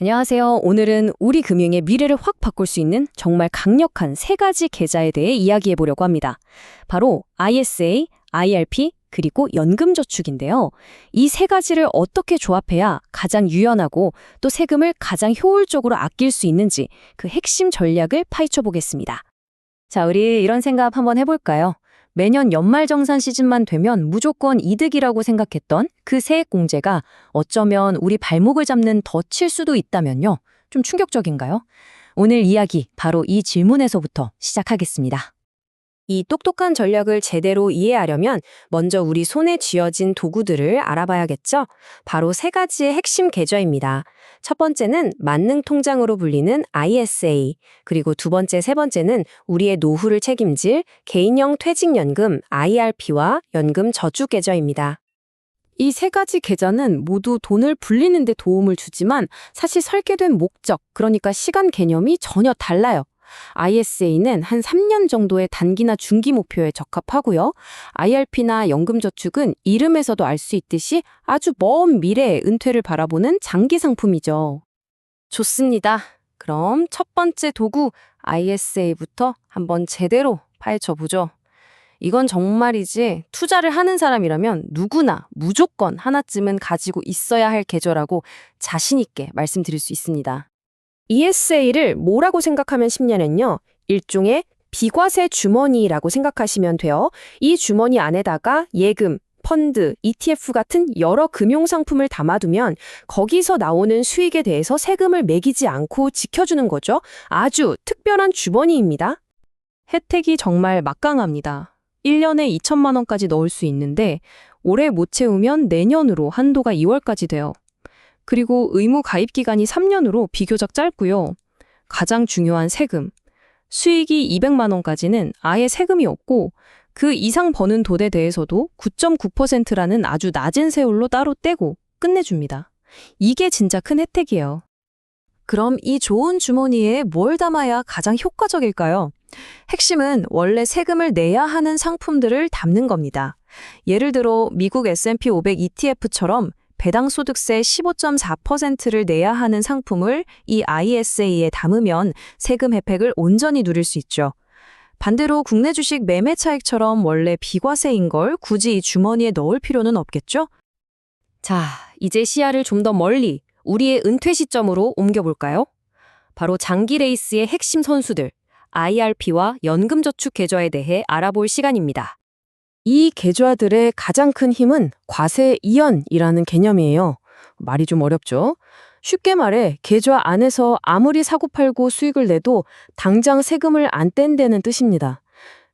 안녕하세요. 오늘은 우리 금융의 미래를 확 바꿀 수 있는 정말 강력한 세 가지 계좌에 대해 이야기해 보려고 합니다. 바로 ISA, IRP, 그리고 연금저축인데요. 이 세 가지를 어떻게 조합해야 가장 유연하고 또 세금을 가장 효율적으로 아낄 수 있는지 그 핵심 전략을 파헤쳐 보겠습니다. 자, 우리 이런 생각 한번 해볼까요? 매년 연말정산 시즌만 되면 무조건 이득이라고 생각했던 그 세액공제가 어쩌면 우리 발목을 잡는 덫일 수도 있다면요. 좀 충격적인가요? 오늘 이야기 바로 이 질문에서부터 시작하겠습니다. 이 똑똑한 전략을 제대로 이해하려면 먼저 우리 손에 쥐어진 도구들을 알아봐야겠죠? 바로 세 가지의 핵심 계좌입니다. 첫 번째는 만능통장으로 불리는 ISA, 그리고 두 번째, 세 번째는 우리의 노후를 책임질 개인형 퇴직연금 IRP와 연금저축계좌입니다. 이 세 가지 계좌는 모두 돈을 불리는 데 도움을 주지만 사실 설계된 목적, 그러니까 시간 개념이 전혀 달라요. ISA는 한 3년 정도의 단기나 중기 목표에 적합하고요. IRP나 연금저축은 이름에서도 알 수 있듯이 아주 먼 미래의 은퇴를 바라보는 장기 상품이죠. 좋습니다. 그럼 첫 번째 도구 ISA부터 한번 제대로 파헤쳐 보죠. 이건 정말이지 투자를 하는 사람이라면 누구나 무조건 하나쯤은 가지고 있어야 할 계좌라고 자신 있게 말씀드릴 수 있습니다. ESA를 뭐라고 생각하면 쉽냐면요. 일종의 비과세 주머니라고 생각하시면 돼요. 이 주머니 안에다가 예금, 펀드, ETF 같은 여러 금융상품을 담아두면 거기서 나오는 수익에 대해서 세금을 매기지 않고 지켜주는 거죠. 아주 특별한 주머니입니다. 혜택이 정말 막강합니다. 1년에 2천만 원까지 넣을 수 있는데 올해 못 채우면 내년으로 한도가 2월까지 돼요. 그리고 의무 가입 기간이 3년으로 비교적 짧고요. 가장 중요한 세금. 수익이 200만 원까지는 아예 세금이 없고 그 이상 버는 돈에 대해서도 9.9%라는 아주 낮은 세율로 따로 떼고 끝내줍니다. 이게 진짜 큰 혜택이에요. 그럼 이 좋은 주머니에 뭘 담아야 가장 효과적일까요? 핵심은 원래 세금을 내야 하는 상품들을 담는 겁니다. 예를 들어 미국 S&P 500 ETF처럼 배당 소득세 15.4%를 내야 하는 상품을 이 ISA에 담으면 세금 혜택을 온전히 누릴 수 있죠. 반대로 국내 주식 매매 차익처럼 원래 비과세인 걸 굳이 이 주머니에 넣을 필요는 없겠죠? 자, 이제 시야를 좀 더 멀리 우리의 은퇴 시점으로 옮겨볼까요? 바로 장기 레이스의 핵심 선수들, IRP와 연금저축 계좌에 대해 알아볼 시간입니다. 이 계좌들의 가장 큰 힘은 과세 이연이라는 개념이에요. 말이 좀 어렵죠? 쉽게 말해 계좌 안에서 아무리 사고팔고 수익을 내도 당장 세금을 안 뗀다는 뜻입니다.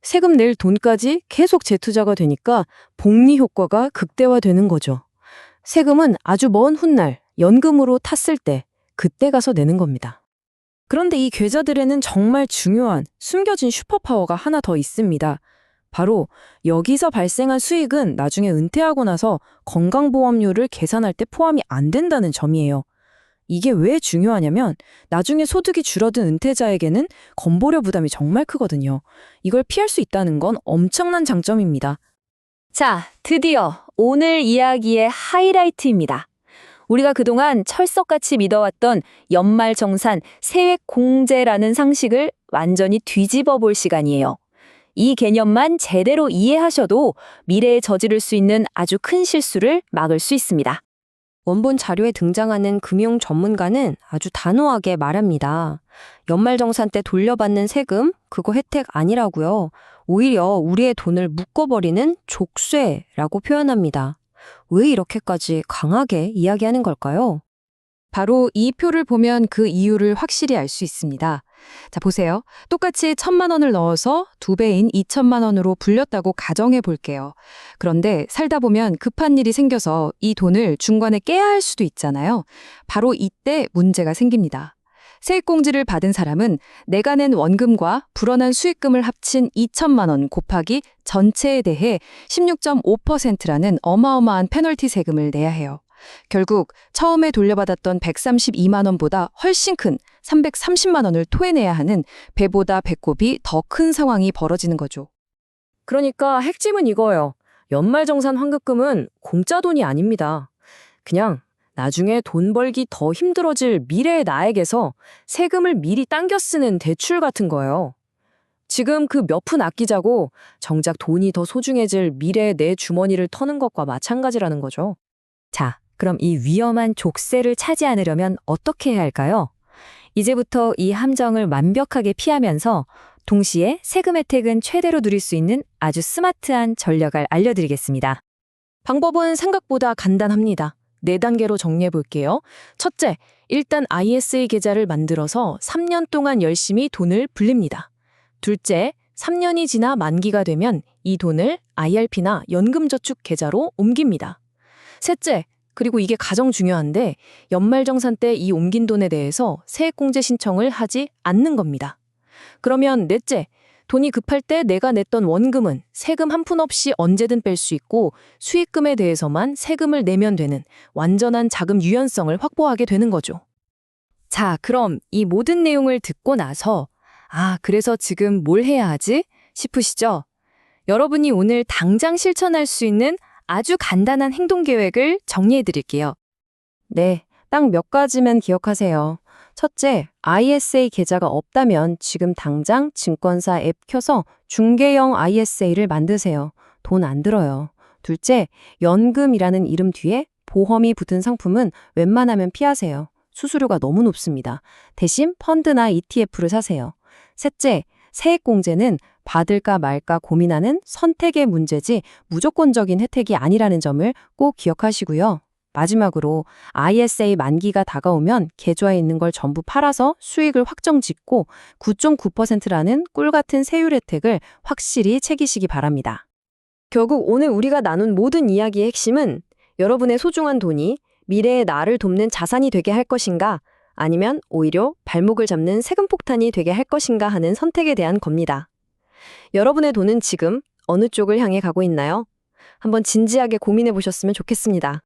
세금 낼 돈까지 계속 재투자가 되니까 복리 효과가 극대화되는 거죠. 세금은 아주 먼 훗날 연금으로 탔을 때 그때 가서 내는 겁니다. 그런데 이 계좌들에는 정말 중요한 숨겨진 슈퍼파워가 하나 더 있습니다. 바로 여기서 발생한 수익은 나중에 은퇴하고 나서 건강보험료를 계산할 때 포함이 안 된다는 점이에요. 이게 왜 중요하냐면 나중에 소득이 줄어든 은퇴자에게는 건보료 부담이 정말 크거든요. 이걸 피할 수 있다는 건 엄청난 장점입니다. 자, 드디어 오늘 이야기의 하이라이트입니다. 우리가 그동안 철석같이 믿어왔던 연말정산 세액공제라는 상식을 완전히 뒤집어 볼 시간이에요. 이 개념만 제대로 이해하셔도 미래에 저지를 수 있는 아주 큰 실수를 막을 수 있습니다. 원본 자료에 등장하는 금융 전문가는 아주 단호하게 말합니다. 연말정산 때 돌려받는 세금, 그거 혜택 아니라고요. 오히려 우리의 돈을 묶어버리는 족쇄라고 표현합니다. 왜 이렇게까지 강하게 이야기하는 걸까요? 바로 이 표를 보면 그 이유를 확실히 알 수 있습니다. 자, 보세요. 똑같이 1,000만 원을 넣어서 2배인 2천만 원으로 불렸다고 가정해 볼게요. 그런데 살다 보면 급한 일이 생겨서 이 돈을 중간에 깨야 할 수도 있잖아요. 바로 이때 문제가 생깁니다. 세액공제를 받은 사람은 내가 낸 원금과 불어난 수익금을 합친 2천만 원 곱하기 전체에 대해 16.5%라는 어마어마한 페널티 세금을 내야 해요. 결국 처음에 돌려받았던 132만 원보다 훨씬 큰 330만 원을 토해내야 하는 배보다 배꼽이 더 큰 상황이 벌어지는 거죠. 그러니까 핵심은 이거예요. 연말정산 환급금은 공짜 돈이 아닙니다. 그냥 나중에 돈 벌기 더 힘들어질 미래의 나에게서 세금을 미리 당겨 쓰는 대출 같은 거예요. 지금 그 몇 푼 아끼자고 정작 돈이 더 소중해질 미래의 내 주머니를 터는 것과 마찬가지라는 거죠. 자, 그럼 이 위험한 족쇄를 차지 않으려면 어떻게 해야 할까요? 이제부터 이 함정을 완벽하게 피하면서 동시에 세금 혜택은 최대로 누릴 수 있는 아주 스마트한 전략을 알려드리겠습니다. 방법은 생각보다 간단합니다. 4단계로 정리해 볼게요. 첫째, 일단 ISA 계좌를 만들어서 3년 동안 열심히 돈을 불립니다. 둘째, 3년이 지나 만기가 되면 이 돈을 IRP나 연금저축 계좌로 옮깁니다. 셋째, 그리고 이게 가장 중요한데 연말정산 때 이 옮긴 돈에 대해서 세액공제 신청을 하지 않는 겁니다. 그러면 넷째, 돈이 급할 때 내가 냈던 원금은 세금 한 푼 없이 언제든 뺄 수 있고 수익금에 대해서만 세금을 내면 되는 완전한 자금 유연성을 확보하게 되는 거죠. 자, 그럼 이 모든 내용을 듣고 나서 그래서 지금 뭘 해야 하지? 싶으시죠? 여러분이 오늘 당장 실천할 수 있는 아주 간단한 행동 계획을 정리해 드릴게요. 네, 딱 몇 가지만 기억하세요. 첫째, ISA 계좌가 없다면 지금 당장 증권사 앱 켜서 중개형 ISA를 만드세요. 돈 안 들어요. 둘째, 연금이라는 이름 뒤에 보험이 붙은 상품은 웬만하면 피하세요. 수수료가 너무 높습니다. 대신 펀드나 ETF를 사세요. 셋째, 세액공제는 받을까 말까 고민하는 선택의 문제지 무조건적인 혜택이 아니라는 점을 꼭 기억하시고요. 마지막으로 ISA 만기가 다가오면 계좌에 있는 걸 전부 팔아서 수익을 확정 짓고 9.9%라는 꿀같은 세율 혜택을 확실히 챙기시기 바랍니다. 결국 오늘 우리가 나눈 모든 이야기의 핵심은 여러분의 소중한 돈이 미래의 나를 돕는 자산이 되게 할 것인가, 아니면 오히려 발목을 잡는 세금 폭탄이 되게 할 것인가 하는 선택에 대한 겁니다. 여러분의 돈은 지금 어느 쪽을 향해 가고 있나요? 한번 진지하게 고민해 보셨으면 좋겠습니다.